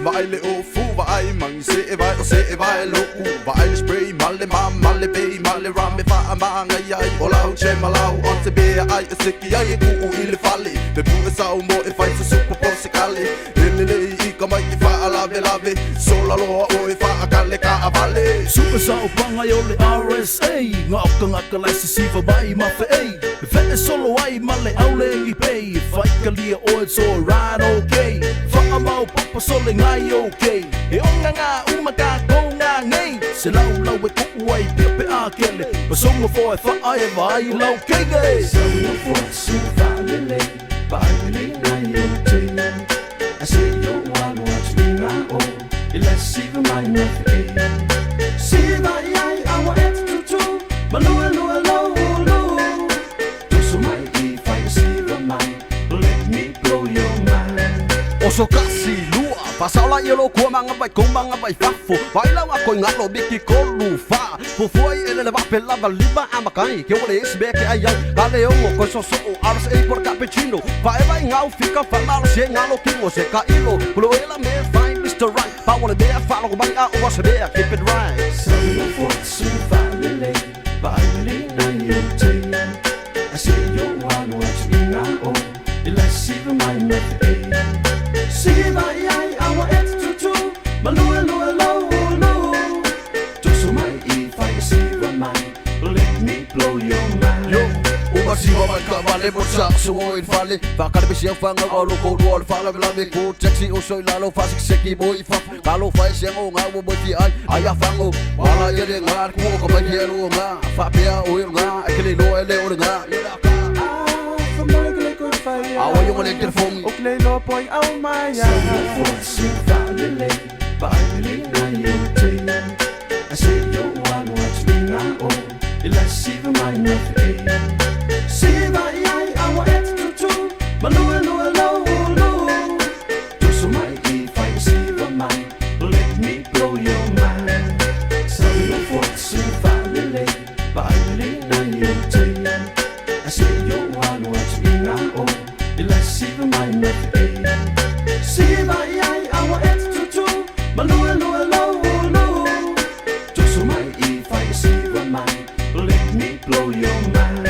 Vejle og fu, vej mange se vej loku, vejle spray, malle mam, malle bag, malle ramme far mange jeg, og lav tjemmer lav, og til bære ej, og sikke jeg er god ilde falde, det burde sav må i fejl så super på sig kalde, lille i kommer i far lave, sola lor og i far kalde karavalle. Super sav banger jolle RSA, ngakka læse sig for mig ma for a, fælles solo ej malle aflæg i bag, fejker lige året så right okay, for amau papa sole ngai okay, e onga nga umaga go nga ngai, se lau lau e kuai pepe akele, pasongo for e fa ai vai lau kege. Songo for su valele, valele ngai okay, I say you want watch me now, let's see the mind of it. See that I want it to do, but no, do so my if I see the mind, let me blow your mind. Oso kasi lua, pasala yelo ko mga bay kung mga bay fafo, bailaw ako ngalo biki ko lufa, fufuay ele va pela valiba amakai, que o esse beque ai ai, valeu ko so ars e por cappuccino, vai ngau fica famal se ngalo kingo se kailo, pulo ela me fine Mr. Right, pa wala be follow ko bay a o se be keep it right. Songo for su valele, valele na yote, I say you want watch me now, let's see the mind of it. See that I want it to do, but no, do so my if I see the mind, let me blow your mind. Yo, umasiwa man ka vale borsa so in fale, bakal bisiya fanga alo ko wall fala blame ko taxi o soy lalo fasik seki boy fa, kalo fa siya o nga mo boy ay aya fango, wala yele ngar ko ko ba yelo nga, fa pia o nga, akili no ele o nga. Awa yung electric phone ook lelo boy au maya. Songo for su valele, valele na yote, I say you want watch me now, let's see the mind of it. See that I want it to do, but no, do so my if I see the mind, let me blow your mind. Songo for su valele, valele na yote, I say you want watch me now, let's see the mind of it. See that I want it to do, but no, do so my if I see the mind, let me blow your mind.